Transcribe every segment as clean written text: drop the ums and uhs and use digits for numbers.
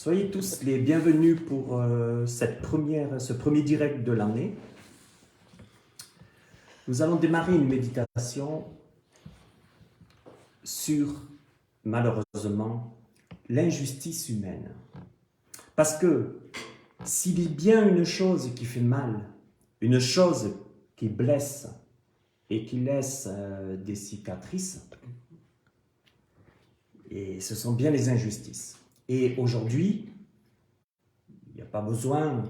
Soyez tous les bienvenus pour ce premier direct de l'année. Nous allons démarrer une méditation sur, malheureusement, l'injustice humaine. Parce que s'il est bien une chose qui fait mal, une chose qui blesse et qui laisse des cicatrices, et ce sont bien les injustices. Et aujourd'hui, il n'y a pas besoin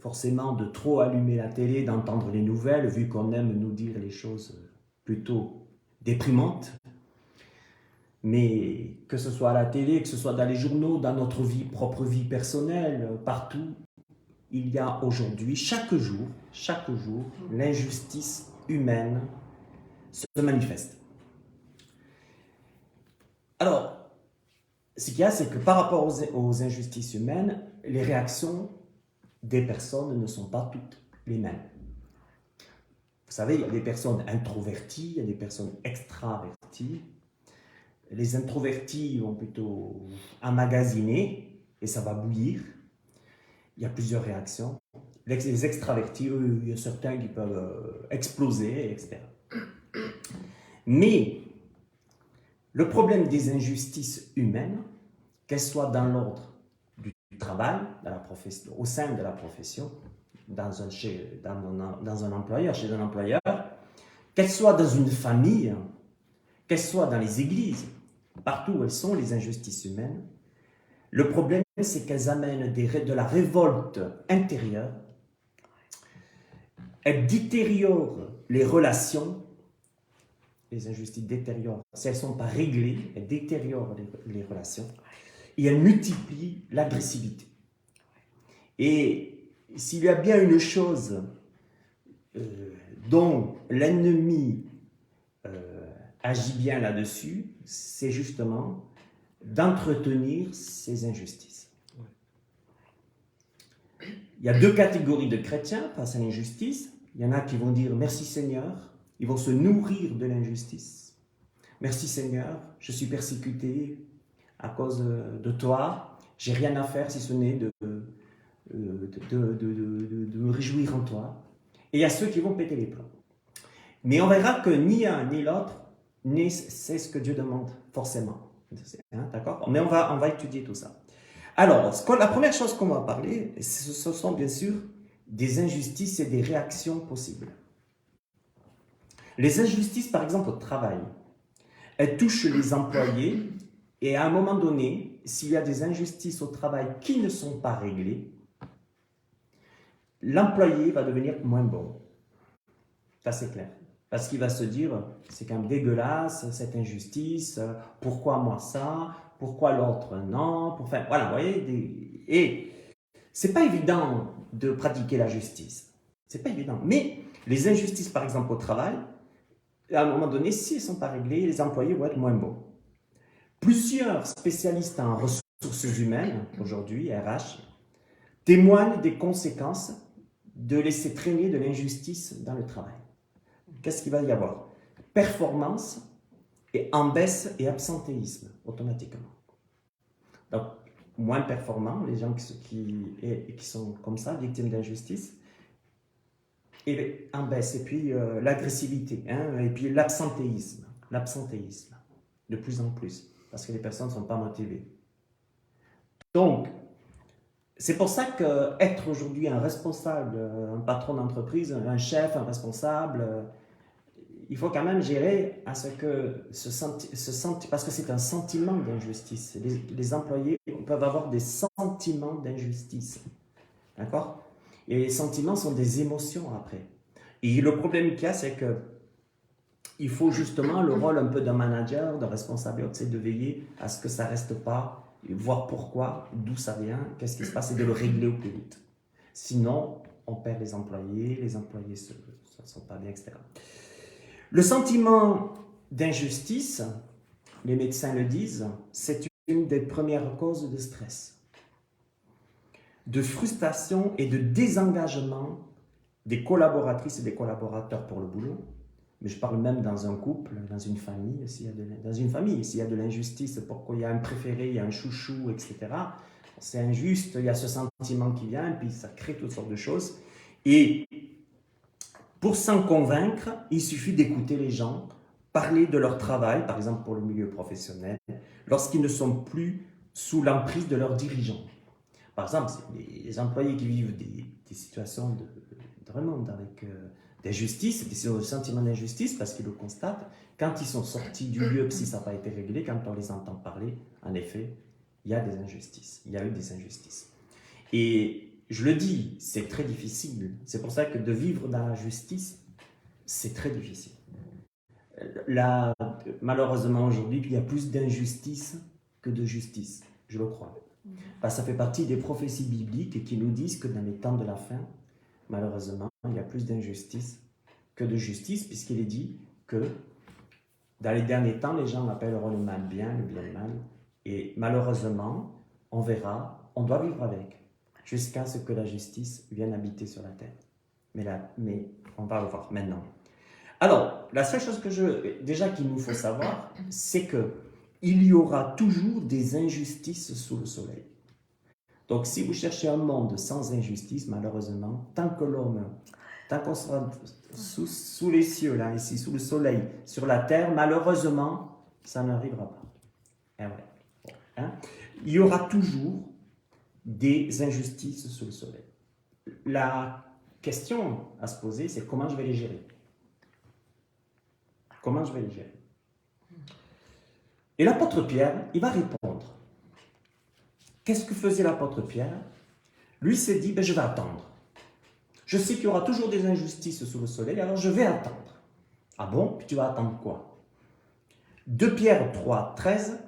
forcément de trop allumer la télé, d'entendre les nouvelles, vu qu'on aime nous dire les choses plutôt déprimantes. Mais que ce soit à la télé, que ce soit dans les journaux, dans notre propre vie personnelle, partout, il y a aujourd'hui, chaque jour, l'injustice humaine se manifeste. Alors, ce qu'il y a, c'est que par rapport aux injustices humaines, les réactions des personnes ne sont pas toutes les mêmes. Vous savez, il y a des personnes introverties, il y a des personnes extraverties. Les introvertis vont plutôt emmagasiner et ça va bouillir. Il y a plusieurs réactions. Les extravertis, eux, il y a certains qui peuvent exploser, etc. Mais le problème des injustices humaines, qu'elles soient dans l'ordre du travail, au sein de la profession, dans un employeur, chez un employeur, qu'elles soient dans une famille, qu'elles soient dans les églises, partout où elles sont, les injustices humaines, le problème, c'est qu'elles amènent de la révolte intérieure, elles détériorent les relations. Les injustices détériorent, si elles ne sont pas réglées, elles détériorent les relations et elles multiplient l'agressivité. Et s'il y a bien une chose dont l'ennemi agit bien là-dessus, c'est justement d'entretenir ces injustices. Il y a deux catégories de chrétiens face à l'injustice. Il y en a qui vont dire « Merci Seigneur », ils vont se nourrir de l'injustice. « Merci Seigneur, je suis persécuté à cause de toi, j'ai rien à faire si ce n'est de me réjouir en toi. » Et il y a ceux qui vont péter les plombs. Mais on verra que ni un ni l'autre, c'est ce que Dieu demande, forcément. Hein, d'accord ? Mais on va étudier tout ça. Alors, la première chose qu'on va parler, ce sont bien sûr des injustices et des réactions possibles. Les injustices, par exemple, au travail, elles touchent les employés et à un moment donné, s'il y a des injustices au travail qui ne sont pas réglées, l'employé va devenir moins bon. Ça, c'est clair. Parce qu'il va se dire, c'est quand même dégueulasse, cette injustice, pourquoi moi ça, pourquoi l'autre non, enfin, voilà, vous voyez, et c'est pas évident de pratiquer la justice. C'est pas évident. Mais les injustices, par exemple, au travail, à un moment donné, si elles ne sont pas réglées, les employés vont être moins bons. Plusieurs spécialistes en ressources humaines, aujourd'hui, RH, témoignent des conséquences de laisser traîner de l'injustice dans le travail. Qu'est-ce qu'il va y avoir ? Performance et en baisse et absentéisme, automatiquement. Donc, moins performants, les gens qui sont comme ça, victimes d'injustice, et en baisse, et puis l'agressivité, hein, et puis l'absentéisme, de plus en plus, parce que les personnes ne sont pas motivées. Donc, c'est pour ça qu'être aujourd'hui un responsable, un patron d'entreprise, un chef, un responsable, il faut quand même gérer à ce que parce que c'est un sentiment d'injustice. Les employés peuvent avoir des sentiments d'injustice. D'accord ? Et les sentiments sont des émotions après. Et le problème qu'il y a, c'est que il faut justement le rôle un peu d'un manager, d'un responsable, c'est de veiller à ce que ça ne reste pas, et voir pourquoi, d'où ça vient, qu'est-ce qui se passe, et de le régler au plus vite. Sinon, on perd les employés ne sont pas bien, etc. Le sentiment d'injustice, les médecins le disent, c'est une des premières causes de stress, de frustration et de désengagement des collaboratrices et des collaborateurs pour le boulot. Mais je parle même dans un couple, dans une famille, s'il y a de l'injustice, pourquoi il y a un préféré, il y a un chouchou, etc. c'est injuste, il y a ce sentiment qui vient, et puis ça crée toutes sortes de choses. Et pour s'en convaincre, il suffit d'écouter les gens, parler de leur travail, par exemple pour le milieu professionnel, lorsqu'ils ne sont plus sous l'emprise de leurs dirigeants. Par exemple, les employés qui vivent des situations vraiment avec d'injustice, des sentiments d'injustice, parce qu'ils le constatent, quand ils sont sortis du lieu, si ça n'a pas été réglé, quand on les entend parler, en effet, il y a des injustices, il y a eu des injustices. Et je le dis, c'est très difficile. C'est pour ça que de vivre dans la justice, c'est très difficile. Là, malheureusement, aujourd'hui, il y a plus d'injustice que de justice, je le crois. Parce que ça fait partie des prophéties bibliques qui nous disent que dans les temps de la fin, malheureusement, il y a plus d'injustice que de justice, puisqu'il est dit que dans les derniers temps, les gens appelleront le mal bien, le bien mal. Et malheureusement, on verra, on doit vivre avec, jusqu'à ce que la justice vienne habiter sur la terre. Mais on va le voir maintenant. Alors, la seule chose déjà qu'il nous faut savoir, c'est que il y aura toujours des injustices sous le soleil. Donc, si vous cherchez un monde sans injustice, malheureusement, tant qu'on sera sous les cieux, là, ici, sous le soleil, sur la terre, malheureusement, ça n'arrivera pas. Eh ouais. Hein? Il y aura toujours des injustices sous le soleil. La question à se poser, c'est comment je vais les gérer. Comment je vais les gérer? Et l'apôtre Pierre, il va répondre. Qu'est-ce que faisait l'apôtre Pierre? Lui s'est dit, je vais attendre. Je sais qu'il y aura toujours des injustices sous le soleil, alors je vais attendre. Ah bon? Puis tu vas attendre quoi? 2 Pierre 3, 13.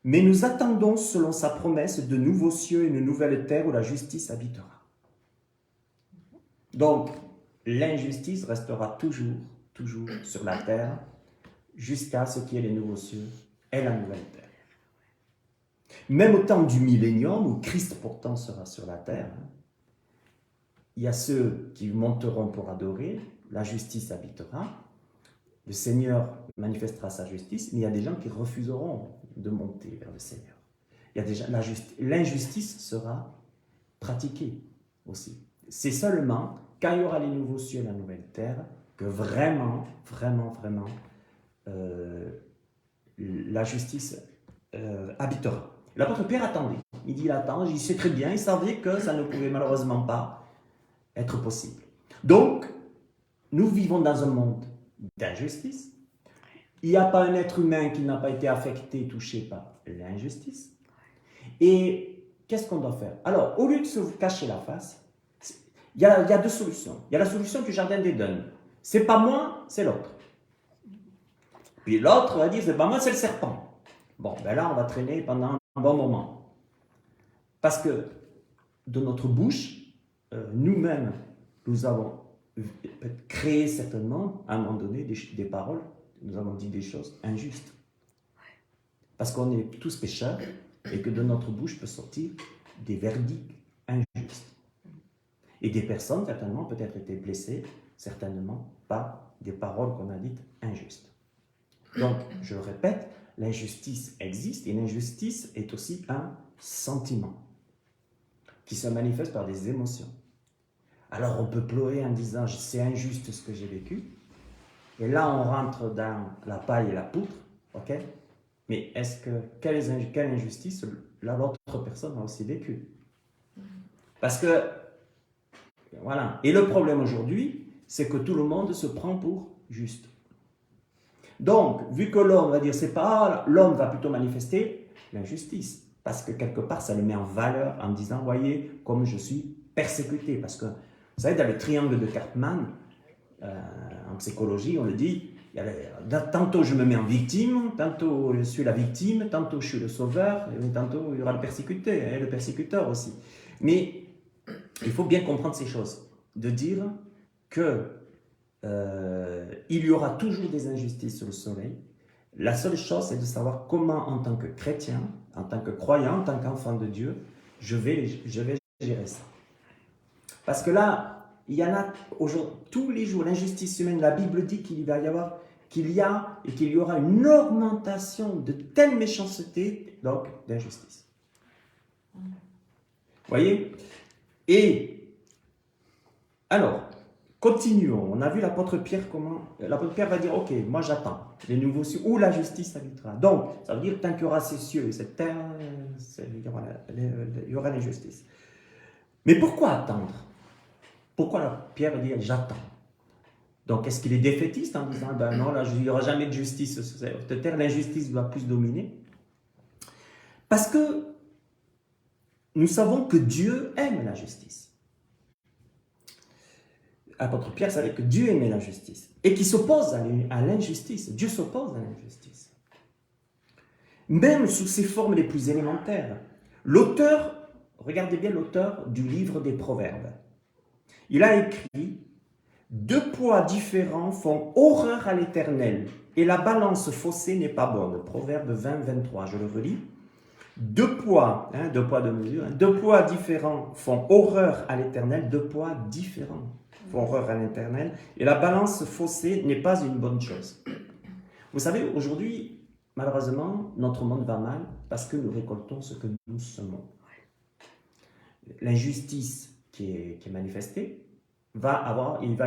Mais nous attendons, selon sa promesse, de nouveaux cieux et une nouvelle terre où la justice habitera. Donc, l'injustice restera toujours sur la terre, jusqu'à ce qu'il y ait les nouveaux cieux et la nouvelle terre. Même au temps du millénium, où Christ pourtant sera sur la terre, il y a ceux qui monteront pour adorer, la justice habitera, le Seigneur manifestera sa justice, mais il y a des gens qui refuseront de monter vers le Seigneur. Il y a déjà l'injustice sera pratiquée aussi. C'est seulement quand il y aura les nouveaux cieux et la nouvelle terre que vraiment la justice habitera. L'apôtre Pierre attendait. Il dit, il attend, il sait très bien, il savait que ça ne pouvait malheureusement pas être possible. Donc, nous vivons dans un monde d'injustice. Il n'y a pas un être humain qui n'a pas été affecté, touché par l'injustice. Et qu'est-ce qu'on doit faire? Alors, au lieu de se cacher la face, il y a 2 solutions. Il y a la solution du jardin d'Éden. C'est pas moi, c'est l'autre. Puis l'autre va dire, c'est pas moi, c'est le serpent. Bon, ben là, on va traîner pendant un bon moment. Parce que de notre bouche, nous-mêmes, nous avons créé certainement, à un moment donné, des paroles, nous avons dit des choses injustes. Parce qu'on est tous pécheurs et que de notre bouche peut sortir des verdicts injustes. Et des personnes, certainement, peut-être été blessées, certainement, par des paroles qu'on a dites injustes. Donc, je le répète, l'injustice existe et l'injustice est aussi un sentiment qui se manifeste par des émotions. Alors, on peut pleurer en disant « c'est injuste ce que j'ai vécu ». Et là, on rentre dans la paille et la poutre, ok? Mais quelle injustice l'autre personne a aussi vécu? Parce que, voilà. Et le problème aujourd'hui, c'est que tout le monde se prend pour juste. Donc, vu que l'homme va dire, c'est pas l'homme va plutôt manifester l'injustice. Parce que quelque part, ça le met en valeur en disant, voyez, comme je suis persécuté. Parce que, vous savez, dans le triangle de Karpman, en psychologie, on le dit, tantôt je me mets en victime, tantôt je suis la victime, tantôt je suis le sauveur, et tantôt il y aura le persécuté, et le persécuteur aussi. Mais il faut bien comprendre ces choses, de dire que il y aura toujours des injustices sur le soleil. La seule chose, c'est de savoir comment, en tant que chrétien, en tant que croyant, en tant qu'enfant de Dieu, je vais gérer ça. Parce que là, il y en a tous les jours, l'injustice humaine. La Bible dit qu'il y aura une augmentation de telle méchanceté, donc d'injustice. Voyez? Et alors, continuons. On a vu l'apôtre Pierre comment. L'apôtre Pierre va dire, ok, moi j'attends les nouveaux cieux où la justice habitera. Donc, ça veut dire tant qu'il y aura ces cieux et cette terre, il y aura l'injustice. Mais pourquoi attendre? Pourquoi Pierre va dire, j'attends? Donc, est-ce qu'il est défaitiste en disant, ben non, là, il n'y aura jamais de justice sur cette terre, l'injustice va plus dominer? Parce que nous savons que Dieu aime la justice. L'apôtre Pierre savait que Dieu aimait la justice et qu'il s'oppose à l'injustice. Dieu s'oppose à l'injustice. Même sous ses formes les plus élémentaires. L'auteur, regardez bien l'auteur du livre des Proverbes. Il a écrit « Deux poids différents font horreur à l'Éternel, et la balance faussée n'est pas bonne. » Proverbe 20, 23, je le relis. Deux poids de mesure, deux poids différents font horreur à l'Éternel, deux poids différents font horreur à l'Éternel, et la balance faussée n'est pas une bonne chose. Vous savez, aujourd'hui, malheureusement, notre monde va mal parce que nous récoltons ce que nous semons. L'injustice qui est manifestée, il va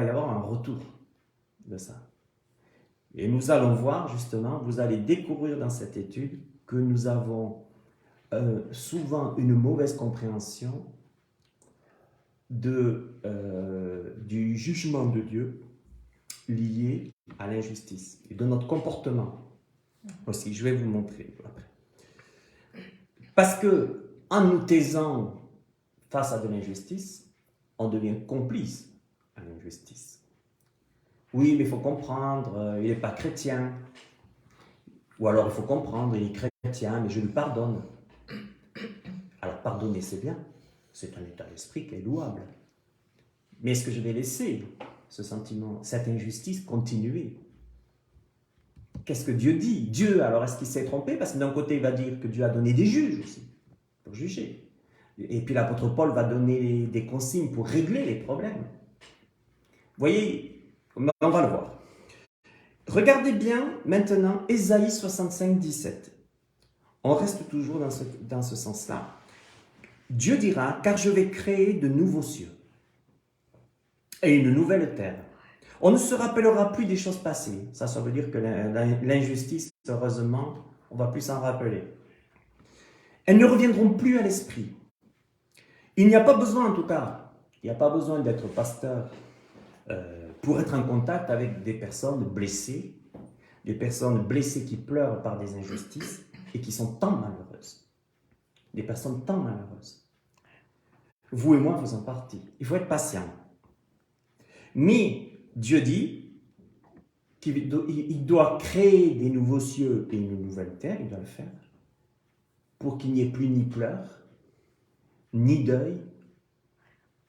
y avoir un retour de ça. Et nous allons voir justement, vous allez découvrir dans cette étude que nous avons souvent une mauvaise compréhension du jugement de Dieu lié à l'injustice et de notre comportement aussi. Je vais vous montrer après. Parce que en nous taisant face à de l'injustice, on devient complice à l'injustice. Oui, mais il faut comprendre, il n'est pas chrétien. Ou alors il faut comprendre, il est chrétien, mais je lui pardonne. Alors pardonner, c'est bien. C'est un état d'esprit qui est louable. Mais est-ce que je vais laisser ce sentiment, cette injustice continuer? Qu'est-ce que Dieu dit? Dieu, alors est-ce qu'il s'est trompé? Parce que d'un côté, il va dire que Dieu a donné des juges aussi, pour juger. Et puis l'apôtre Paul va donner des consignes pour régler les problèmes. Vous voyez, on va le voir. Regardez bien maintenant Ésaïe 65, 17. On reste toujours dans ce sens-là. Dieu dira, car je vais créer de nouveaux cieux et une nouvelle terre. On ne se rappellera plus des choses passées. Ça veut dire que l'injustice, heureusement, on ne va plus s'en rappeler. Elles ne reviendront plus à l'esprit. Il n'y a pas besoin, en tout cas, il n'y a pas besoin d'être pasteur pour être en contact avec des personnes blessées qui pleurent par des injustices et qui sont tant malheureuses. Des personnes tant malheureuses. Vous et moi faisons partie. Il faut être patient. Mais Dieu dit qu'il doit créer des nouveaux cieux et une nouvelle terre, il doit le faire, pour qu'il n'y ait plus ni pleurs, ni deuil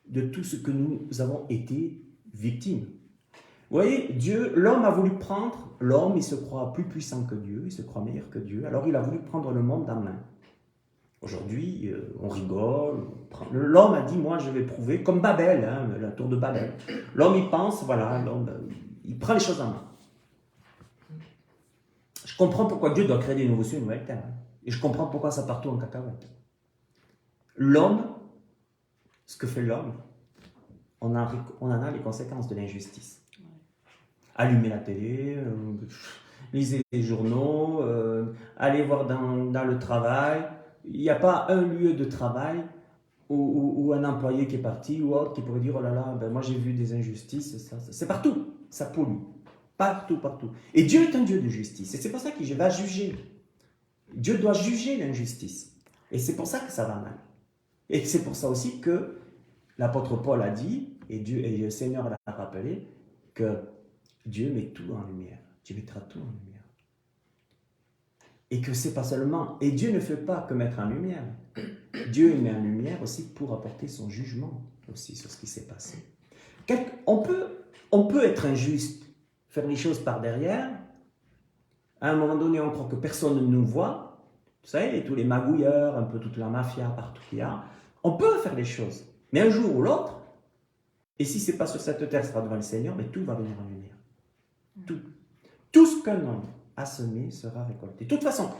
de tout ce que nous avons été victimes. Vous voyez, l'homme a voulu prendre, l'homme il se croit plus puissant que Dieu, il se croit meilleur que Dieu, alors il a voulu prendre le monde en main. Aujourd'hui, on rigole. L'homme a dit, moi je vais prouver, comme Babel, la tour de Babel. L'homme il pense, voilà, il prend les choses en main. Je comprends pourquoi Dieu doit créer des nouveaux cieux et une nouvelle terre. Et je comprends pourquoi ça part tout en cacahuète. L'homme, ce que fait l'homme, on en a les conséquences de l'injustice. Allumer la télé, lisez les journaux, aller voir dans le travail. Il n'y a pas un lieu de travail où un employé qui est parti ou autre qui pourrait dire « Oh là là, ben moi j'ai vu des injustices. » C'est partout, ça pollue. Partout, partout. Et Dieu est un Dieu de justice. Et c'est pour ça qu'il va juger. Dieu doit juger l'injustice. Et c'est pour ça que ça va mal. Et c'est pour ça aussi que l'apôtre Paul a dit, et le Seigneur l'a rappelé, que Dieu met tout en lumière. Dieu mettra tout en lumière. Et que c'est pas seulement... Et Dieu ne fait pas que mettre en lumière. Dieu met en lumière aussi pour apporter son jugement aussi sur ce qui s'est passé. On peut être injuste, faire les choses par derrière. À un moment donné, on croit que personne ne nous voit. Vous savez, tous les magouilleurs, un peu toute la mafia partout qu'il y a. On peut faire les choses. Mais un jour ou l'autre, et si ce n'est pas sur cette terre, ce sera devant le Seigneur, mais tout va venir en lumière. Tout ce qu'un homme a semé sera récolté. De toute façon,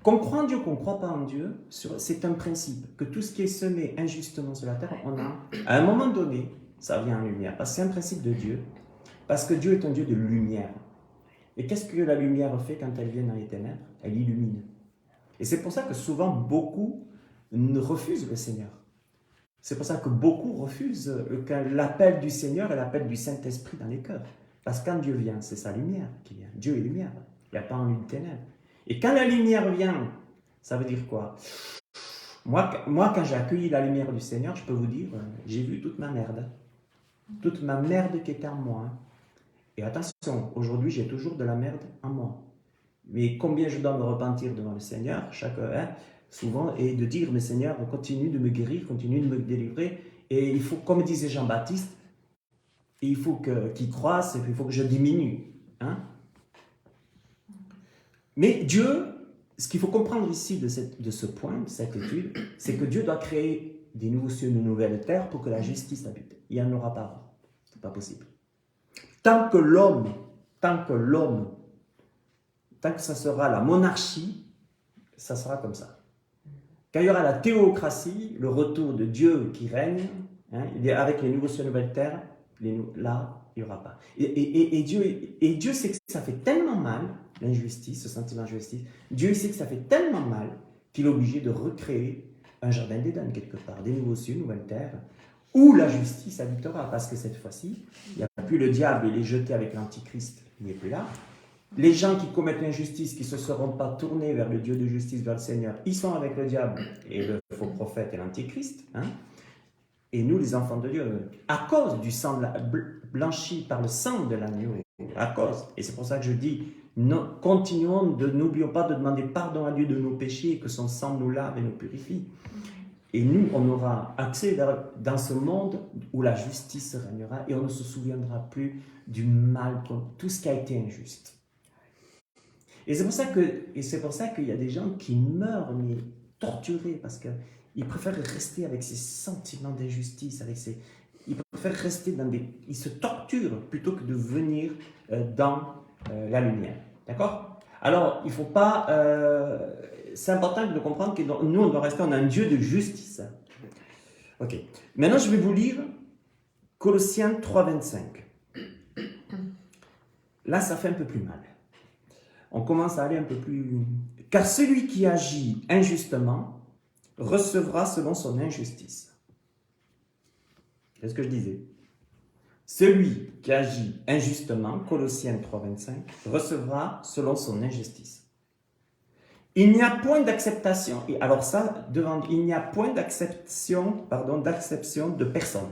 Qu'on croit en Dieu, qu'on ne croit pas en Dieu, c'est un principe, que tout ce qui est semé injustement sur la terre, à un moment donné, ça vient en lumière. Parce que c'est un principe de Dieu, parce que Dieu est un Dieu de lumière. Et qu'est-ce que la lumière fait quand elle vient dans les ténèbres? Elle illumine. Et c'est pour ça que souvent, beaucoup refusent le Seigneur. C'est pour ça que beaucoup refusent l'appel du Seigneur et l'appel du Saint-Esprit dans les cœurs. Parce que quand Dieu vient, c'est sa lumière qui vient. Dieu est lumière. Il n'y a pas en lui de ténèbres. Et quand la lumière vient, ça veut dire quoi? Moi, quand j'ai accueilli la lumière du Seigneur, je peux vous dire, j'ai vu toute ma merde. Toute ma merde qui était en moi. Et attention, aujourd'hui, j'ai toujours de la merde en moi. Mais combien je dois me repentir devant le Seigneur, souvent, et de dire, mais Seigneur, continue de me guérir, continue de me délivrer. Et il faut, comme disait Jean-Baptiste, il faut qu'il croisse, et il faut que je diminue. Hein? Mais Dieu, ce qu'il faut comprendre ici de ce point, de cette étude, c'est que Dieu doit créer des nouveaux cieux, de nouvelles terres pour que la justice habite. Il n'y en aura pas. Ce n'est pas possible. Tant que ça sera la monarchie, ça sera comme ça. Quand il y aura la théocratie, le retour de Dieu qui règne, hein, avec les nouveaux cieux, nouvelles terres, là, il n'y aura pas. Et Dieu sait que ça fait tellement mal, l'injustice, ce sentiment d'injustice, Dieu sait que ça fait tellement mal qu'il est obligé de recréer un jardin d'Éden quelque part, des nouveaux cieux, nouvelles terres, où la justice habitera, parce que cette fois-ci, il n'y a plus le diable, il est jeté avec l'antichrist, il n'est plus là. Les gens qui commettent l'injustice, qui ne se seront pas tournés vers le Dieu de justice, vers le Seigneur, ils sont avec le diable et le faux prophète et l'antichrist. Hein? Et nous, les enfants de Dieu, à cause du sang blanchi par le sang de l'agneau, à cause, et c'est pour ça que je dis, n'oublions pas de demander pardon à Dieu de nos péchés, et que son sang nous lave et nous purifie. Et nous, on aura accès dans ce monde où la justice régnera et on ne se souviendra plus du mal, tout ce qui a été injuste. Et c'est pour ça qu'il y a des gens qui meurent, mais torturés, parce qu'ils préfèrent rester avec ces sentiments d'injustice, ils préfèrent rester ils se torturent plutôt que de venir dans la lumière. D'accord? Alors, il ne faut pas... c'est important de comprendre que nous, on doit rester en un Dieu de justice. Ok. Maintenant, je vais vous lire Colossiens 3,25. Là, ça fait un peu plus mal. On commence à aller un peu plus... Car celui qui agit injustement recevra selon son injustice. C'est ce que je disais. Celui qui agit injustement, Colossiens 3,25, recevra selon son injustice. Il n'y a point d'acceptation, alors ça, il n'y a point d'acception de personne.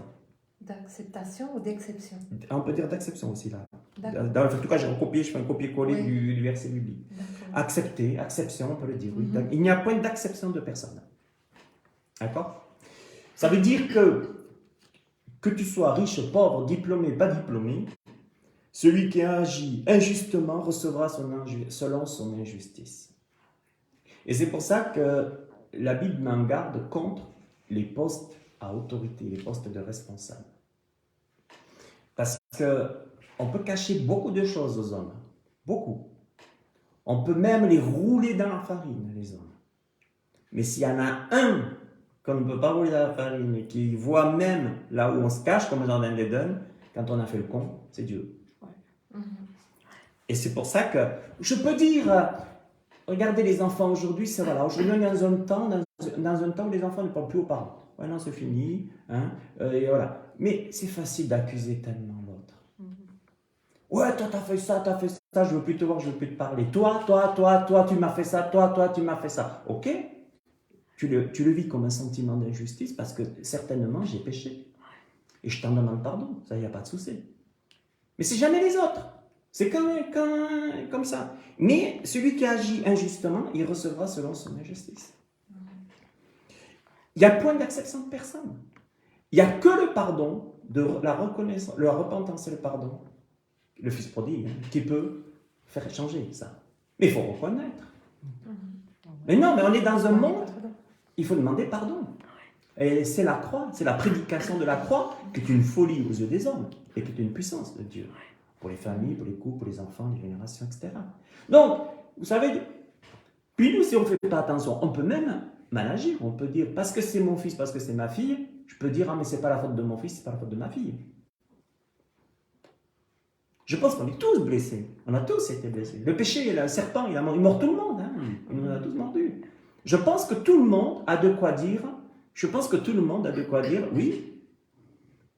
D'acceptation ou d'exception? On peut dire d'acception aussi là. En tout cas, je fais un copier-coller du verset biblique. Accepter, acception, on peut le dire. Oui. Il n'y a point d'acception de personne. D'accord? Ça veut dire que tu sois riche, pauvre, diplômé, pas diplômé, celui qui agit injustement recevra selon son injustice. Et c'est pour ça que la Bible m'en garde contre les postes à autorité, les postes de responsable. Parce qu'on peut cacher beaucoup de choses aux hommes. Beaucoup. On peut même les rouler dans la farine, les hommes. Mais s'il y en a un qu'on ne peut pas rouler dans la farine, et qui voit même là où on se cache, comme le jardin d'Éden, quand on a fait le con, c'est Dieu. Ouais. Et c'est pour ça que je peux dire... Regardez les enfants aujourd'hui, c'est voilà. Aujourd'hui, on est dans un temps où les enfants ne parlent plus aux parents. Ouais, non, c'est fini. Hein, et voilà. Mais c'est facile d'accuser tellement l'autre. Ouais, toi, t'as fait ça, je veux plus te voir, je veux plus te parler. Toi, tu m'as fait ça, toi, tu m'as fait ça. Ok, tu le vis comme un sentiment d'injustice parce que certainement j'ai péché. Et je t'en demande pardon, ça, il n'y a pas de souci. Mais c'est jamais les autres. C'est comme ça. Mais celui qui agit injustement, il recevra selon son injustice. Il n'y a point d'acception de personne. Il n'y a que le pardon, la reconnaissance, la repentance et le pardon, le Fils prodigue, qui peut faire changer ça. Mais il faut reconnaître. Mais non, mais on est dans un monde, il faut demander pardon. Et c'est la croix, c'est la prédication de la croix qui est une folie aux yeux des hommes et qui est une puissance de Dieu. Pour les familles, pour les couples, pour les enfants, les générations, etc. Donc, vous savez, Puis nous, si on ne fait pas attention, on peut même mal agir. On peut dire, parce que c'est mon fils, parce que c'est ma fille, je peux dire, ah mais c'est pas la faute de mon fils, c'est pas la faute de ma fille. Je pense qu'on est tous blessés. On a tous été blessés. Le péché, le serpent, il mord tout le monde. Hein. Il nous a tous mordus. Je pense que tout le monde a de quoi dire. Oui,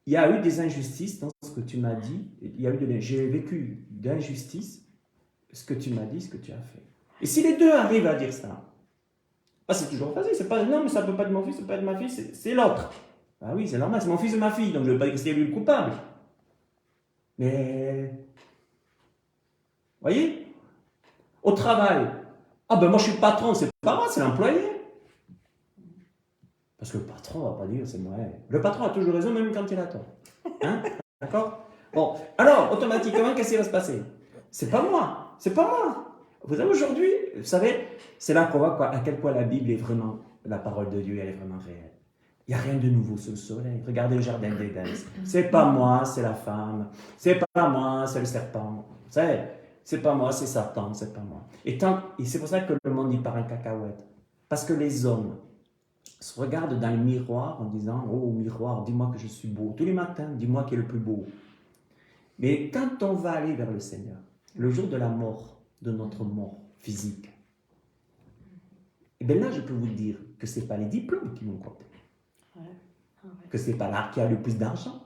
il y a eu des injustices dans ce que tu m'as dit. J'ai vécu d'injustice ce que tu m'as dit, ce que tu as fait. Et si les deux arrivent à dire ça, c'est toujours facile. C'est pas non, mais ça ne peut pas être mon fils, ça peut pas être ma fille, c'est l'autre. Ah oui, c'est normal, c'est mon fils ou ma fille, donc je ne veux pas dire que c'est lui le coupable. Mais, voyez, au travail, moi je suis le patron, c'est pas moi, c'est l'employé. Parce que le patron ne va pas dire c'est moi. Le patron a toujours raison, même quand il a tort. Hein? D'accord? Bon, alors, automatiquement, qu'est-ce qui va se passer? C'est pas moi. Vous savez, aujourd'hui, vous savez, c'est là qu'on voit à quel point la Bible est vraiment, la parole de Dieu, elle est vraiment réelle. Il n'y a rien de nouveau sous le soleil. Regardez le jardin d'Éden. C'est pas moi, c'est la femme. C'est pas moi, c'est le serpent. Vous savez, c'est pas moi, c'est Satan, c'est pas moi. Et c'est pour ça que le monde y part en cacahuète. Parce que les hommes se regardent dans le miroir en disant « Oh, miroir, dis-moi que je suis beau. » Tous les matins, dis-moi qui est le plus beau. Mais quand on va aller vers le Seigneur, le jour de la mort, de notre mort physique, et bien là, je peux vous dire que ce n'est pas les diplômes qui vont compter. Que ce n'est pas l'art qui a le plus d'argent.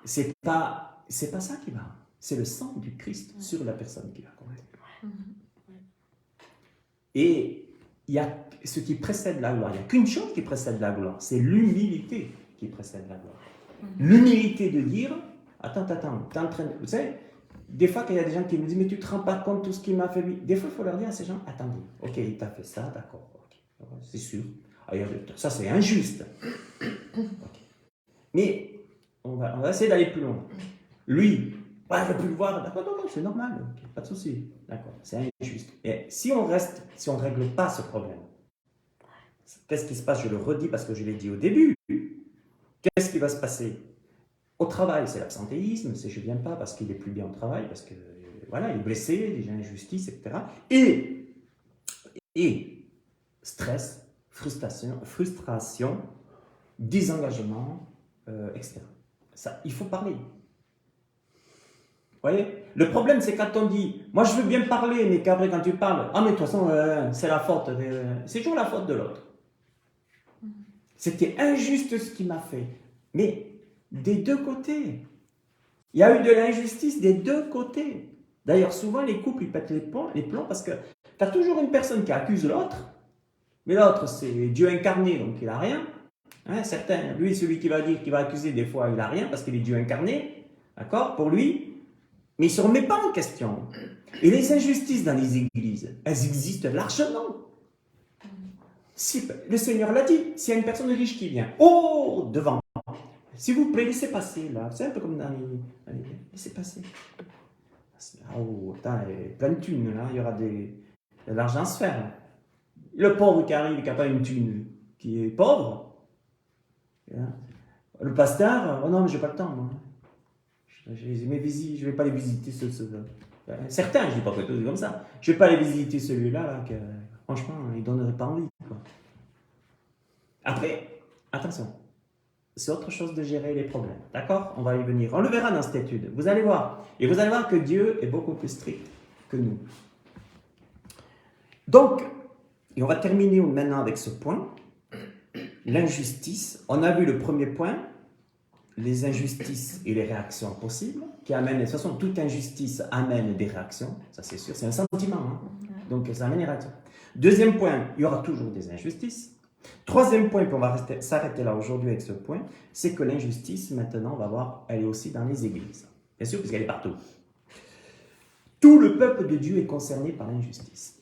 C'est pas ça qui va. C'est le sang du Christ sur la personne qui va compter. Et il y a ce qui précède la gloire. Il n'y a qu'une chose qui précède la gloire. C'est l'humilité qui précède la gloire. L'humilité de dire, attends, t'es en train de... Vous savez, des fois, quand il y a des gens qui me disent, mais tu ne te rends pas compte de tout ce qu'il m'a fait lui. Des fois, il faut leur dire à ces gens, attendez, ok, il t'a fait ça, d'accord, ok, c'est sûr. Ça, c'est injuste. Okay. Mais on va essayer d'aller plus loin. Lui, je ne veux plus le voir, d'accord, non, c'est normal, okay, pas de souci, d'accord, c'est injuste. Et si on ne règle pas ce problème, qu'est-ce qui se passe? Je le redis parce que je l'ai dit au début. Qu'est-ce qui va se passer? Au travail, c'est l'absentéisme, c'est je ne viens pas parce qu'il n'est plus bien au travail, parce que voilà, il est blessé, des injustices, etc. Et stress, frustration, désengagement, etc. Ça, il faut parler. Vous voyez? Le problème, c'est quand on dit, moi je veux bien parler, mais qu'après quand tu parles, mais de toute façon, c'est la faute, c'est toujours la faute de l'autre. C'était injuste ce qu'il m'a fait. Mais des deux côtés. Il y a eu de l'injustice des deux côtés. D'ailleurs, souvent, les couples, ils pètent les plombs parce que tu as toujours une personne qui accuse l'autre, mais l'autre, c'est Dieu incarné, donc il n'a rien. Hein, lui, celui qui va dire, qui va accuser, des fois, il n'a rien parce qu'il est Dieu incarné, d'accord, pour lui, mais il ne se remet pas en question. Et les injustices dans les églises, elles existent largement. Si, le Seigneur l'a dit, s'il y a une personne riche qui vient, devant, s'il vous plaît, laissez passer, là. C'est un peu comme dans les... Laissez passer. Attends, il y a plein de thunes, là. Il y aura de l'argent à se faire. Le pauvre qui arrive, qui n'a pas une thune, qui est pauvre. Le pasteur, non, mais je n'ai pas le temps, moi. Je ne vais pas les visiter, certains, je ne dis pas que tous comme ça. Je ne vais pas les visiter celui-là, là, que, franchement, il ne donnerait pas envie, quoi. Après, attention. C'est autre chose de gérer les problèmes. D'accord? On va y venir. On le verra dans cette étude. Vous allez voir. Et vous allez voir que Dieu est beaucoup plus strict que nous. Donc, et on va terminer maintenant avec ce point. L'injustice. On a vu le premier point. Les injustices et les réactions possibles. Qui amènent, de toute façon, toute injustice amène des réactions. Ça, c'est sûr. C'est un sentiment. Hein? Donc, ça amène des réactions. Deuxième point, il y aura toujours des injustices. Troisième point, puis on va s'arrêter là aujourd'hui avec ce point, c'est que l'injustice, maintenant, on va voir, elle est aussi dans les églises. Bien sûr, puisqu'elle est partout. Tout le peuple de Dieu est concerné par l'injustice.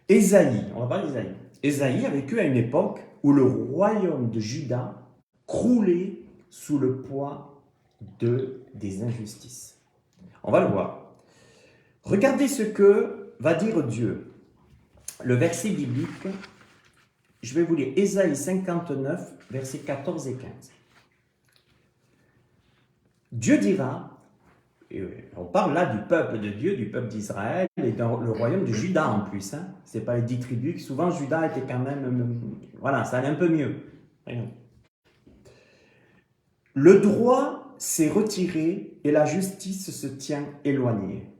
Ésaïe, on va parler d'Ésaïe. Ésaïe a vécu à une époque où le royaume de Juda croulait sous le poids des injustices. On va le voir. Regardez ce que va dire Dieu. Le verset biblique, je vais vous lire Ésaïe 59, versets 14 et 15. Dieu dira, Et on parle là du peuple de Dieu, du peuple d'Israël et dans le royaume de Juda en plus. Hein. Ce n'est pas les 10 tribus. Souvent, Juda était quand même... voilà, ça allait un peu mieux. Le droit s'est retiré et la justice se tient éloignée.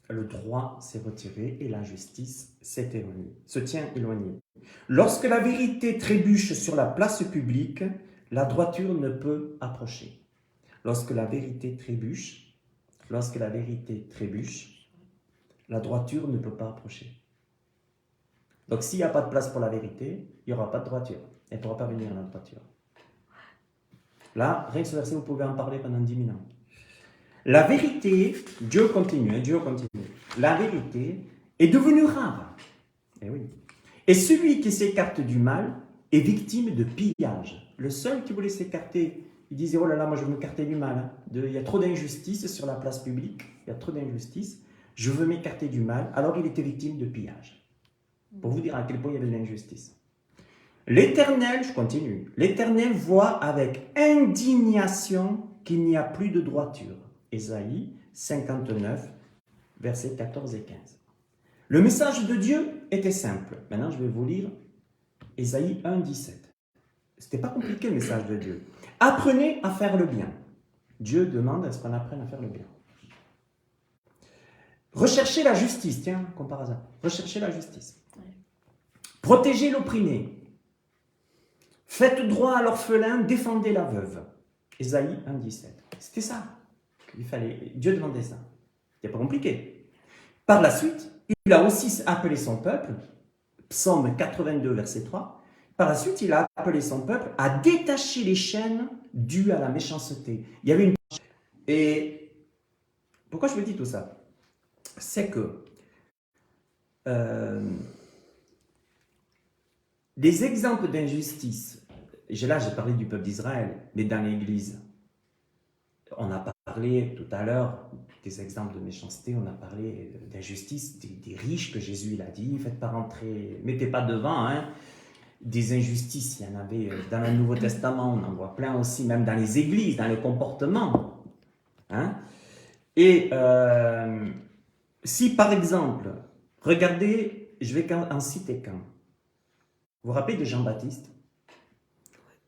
Le droit s'est retiré et la justice se tient éloignée. Lorsque la vérité trébuche sur la place publique, la droiture ne peut approcher. Lorsque la vérité trébuche, la droiture ne peut pas approcher. Donc s'il n'y a pas de place pour la vérité, il n'y aura pas de droiture. Elle ne pourra pas venir à la droiture. Là, rien que ce verset, vous pouvez en parler pendant 10 000 ans. La vérité, Dieu continue. La vérité est devenue rare. Eh oui. Et celui qui s'écarte du mal est victime de pillage. Le seul qui voulait s'écarter, il disait, oh là là, moi je veux m'écarter du mal. Il y a trop d'injustice sur la place publique, il y a trop d'injustice, je veux m'écarter du mal. Alors il était victime de pillage. Pour vous dire à quel point il y avait de l'injustice. L'Éternel, je continue, l'Éternel voit avec indignation qu'il n'y a plus de droiture. Ésaïe 59, versets 14 et 15. Le message de Dieu était simple. Maintenant, je vais vous lire Ésaïe 1, 17. C'était pas compliqué le message de Dieu. Apprenez à faire le bien. Dieu demande à ce qu'on apprenne à faire le bien. Recherchez la justice, tiens, comme par hasard. Recherchez la justice. Protégez l'opprimé. Faites droit à l'orphelin, défendez la veuve. Ésaïe 1, 17. C'était ça. Dieu demandait ça. C'était pas compliqué. Par la suite, il a aussi appelé son peuple, Psaume 82, verset 3, par la suite, il a appelé son peuple à détacher les chaînes dues à la méchanceté. Il y avait une... Et pourquoi je vous dis tout ça? C'est que des exemples d'injustice, là j'ai parlé du peuple d'Israël, mais dans l'Église, on a parlé tout à l'heure des exemples de méchanceté, on a parlé d'injustice, des riches que Jésus il a dit, faites pas rentrer, mettez pas devant, hein. Des injustices, il y en avait dans le Nouveau Testament, on en voit plein aussi, même dans les églises, dans le comportement. Hein. Et si par exemple, regardez, je vais en citer qu'un. Vous vous rappelez de Jean-Baptiste?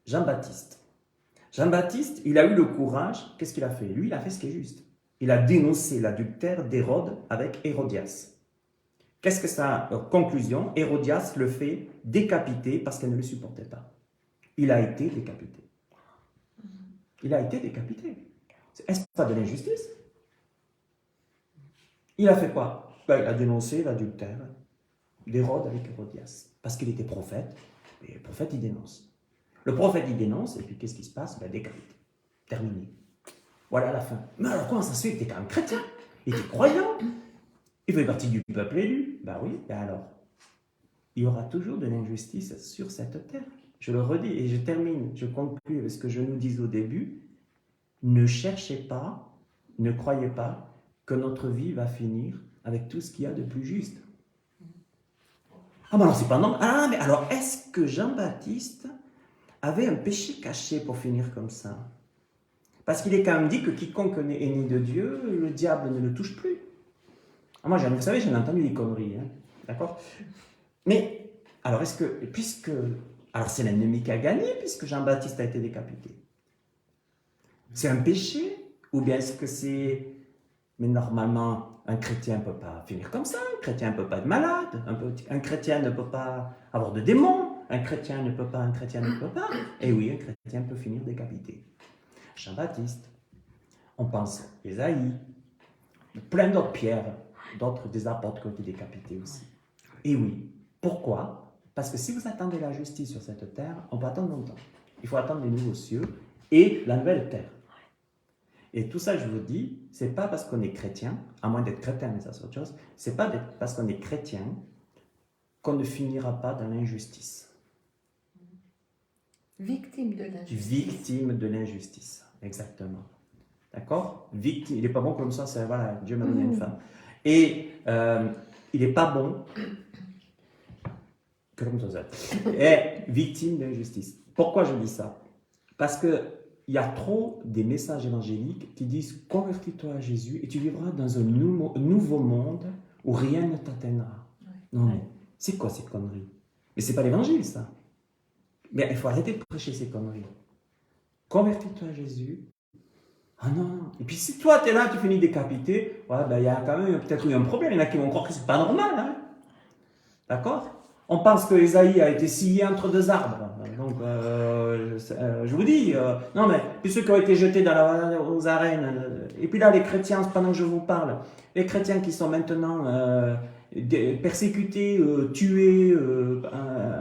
Jean-Baptiste, il a eu le courage, qu'est-ce qu'il a fait? Lui, il a fait ce qui est juste. Il a dénoncé l'adultère d'Hérode avec Hérodias. Qu'est-ce que ça? Conclusion, Hérodias le fait décapiter parce qu'elle ne le supportait pas. Il a été décapité. Il a été décapité. Est-ce pas de l'injustice? Il a fait quoi? Il a dénoncé l'adultère d'Hérode avec Hérodias. Parce qu'il était prophète, et le prophète, il dénonce. Le prophète, il dénonce, et puis qu'est-ce qui se passe? Décapité. Terminé. Voilà la fin. Mais alors comment ça se fait? Il était quand même chrétien. Il était croyant. Il fait partie du peuple élu. Ben oui, et alors? Il y aura toujours de l'injustice sur cette terre. Je le redis et je termine, je conclue avec ce que je nous disais au début. Ne cherchez pas, ne croyez pas que notre vie va finir avec tout ce qu'il y a de plus juste. Ah ben non, c'est pas normal. Ah, mais alors est-ce que Jean-Baptiste avait un péché caché pour finir comme ça? Parce qu'il est quand même dit que quiconque est né de Dieu, le diable ne le touche plus. Ah, moi, vous savez, j'en ai entendu des conneries, hein, d'accord? Mais, alors, est-ce que, alors c'est l'ennemi qui a gagné, puisque Jean-Baptiste a été décapité. C'est un péché? Ou bien est-ce que c'est... Mais normalement, un chrétien ne peut pas finir comme ça, un chrétien ne peut pas être malade, un chrétien ne peut pas avoir de démons, un chrétien ne peut pas. Et oui, un chrétien peut finir décapité. Jean-Baptiste, on pense Ésaïe, plein d'autres pierres, d'autres des apôtres qui ont été décapités aussi. Et oui, pourquoi? Parce que si vous attendez la justice sur cette terre, on peut attendre longtemps. Il faut attendre les nouveaux cieux et la nouvelle terre. Et tout ça, je vous dis, c'est pas parce qu'on est chrétien, à moins d'être chrétien, mais ça c'est autre chose, c'est pas parce qu'on est chrétien qu'on ne finira pas dans l'injustice. Victime de l'injustice. Victime de l'injustice, exactement. D'accord? Victime, il n'est pas bon comme ça, c'est voilà, Dieu m'a donné une femme. Et il n'est pas bon comme ça. Est victime d'injustice. Pourquoi je dis ça? Parce que il y a trop des messages évangéliques qui disent « Convertis-toi à Jésus et tu vivras dans un nouveau monde où rien ne t'atteindra. » Non, mais c'est quoi cette connerie? Mais c'est pas l'évangile, ça. Mais il faut arrêter de prêcher ces conneries. Convertis-toi à Jésus. Ah non. Et puis si toi, tu es là, tu finis décapité, ouais, ben, il y a quand même peut-être eu un problème. Il y en a qui vont croire que c'est pas normal. Hein? D'accord? On pense que Ésaïe a été scié entre deux arbres. Donc, je vous dis, non mais, puis ceux qui ont été jetés aux arènes, et puis là, les chrétiens, pendant que je vous parle, les chrétiens qui sont maintenant persécutés, tués,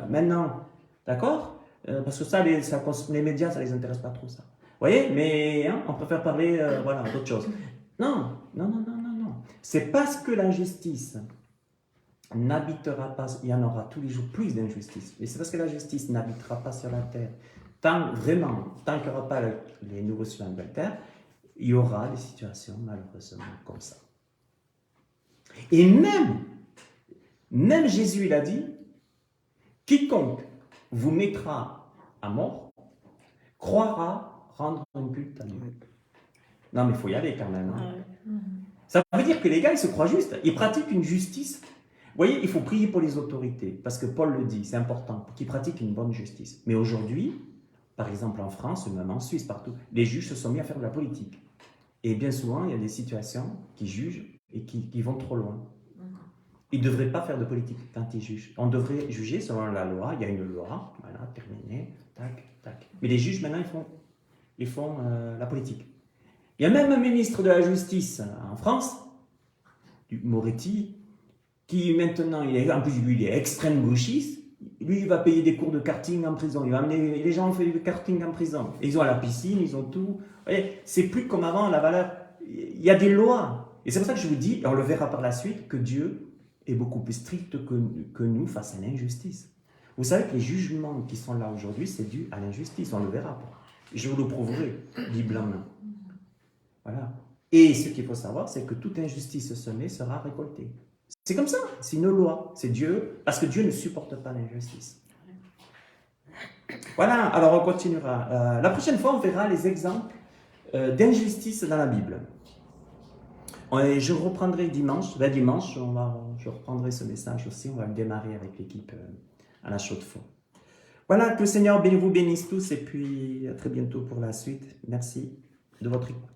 maintenant, d'accord? Parce que ça, les médias, ça les intéresse pas trop, ça. Vous voyez? Mais hein, on préfère parler voilà, d'autre chose. Non, non, non, non, non, non. C'est parce que l'injustice n'habitera pas, il y en aura tous les jours plus d'injustice. Mais c'est parce que la justice n'habitera pas sur la terre. Tant qu'il n'y aura pas les nouveaux cieux et la nouvelle terre, il y aura des situations malheureusement comme ça. Et même Jésus, il a dit, quiconque vous mettra à mort croira rendre un culte à Dieu. Non mais il faut y aller quand même. Hein. Ça veut dire que les gars, ils se croient justes. Ils pratiquent une justice. Vous voyez, il faut prier pour les autorités, parce que Paul le dit, c'est important, pour qu'ils pratiquent une bonne justice. Mais aujourd'hui, par exemple en France, ou même en Suisse, partout, les juges se sont mis à faire de la politique. Et bien souvent, il y a des situations qui jugent et qui vont trop loin. Ils ne devraient pas faire de politique quand ils jugent. On devrait juger selon la loi, il y a une loi, voilà, terminé, tac, tac. Mais les juges, maintenant, ils font la politique. Il y a même un ministre de la Justice en France, Moretti, qui maintenant, en plus lui, il est extrême gauchiste, lui, il va payer des cours de karting en prison, il va amener les gens faire du karting en prison. Et ils ont la piscine, ils ont tout. C'est plus comme avant, la valeur. Il y a des lois. Et c'est pour ça que je vous dis, et on le verra par la suite, que Dieu est beaucoup plus strict que nous face à l'injustice. Vous savez que les jugements qui sont là aujourd'hui, c'est dû à l'injustice, on le verra. Je vous le prouverai, Bible en main. Voilà. Et ce qu'il faut savoir, c'est que toute injustice semée sera récoltée. C'est comme ça, c'est une loi, c'est Dieu, parce que Dieu ne supporte pas l'injustice. Voilà, alors on continuera. La prochaine fois, on verra les exemples d'injustice dans la Bible. Je reprendrai dimanche, je reprendrai ce message aussi, on va le démarrer avec l'équipe à la Chaux-de-Fonds. Voilà, que le Seigneur vous bénisse tous et puis à très bientôt pour la suite. Merci de votre écoute.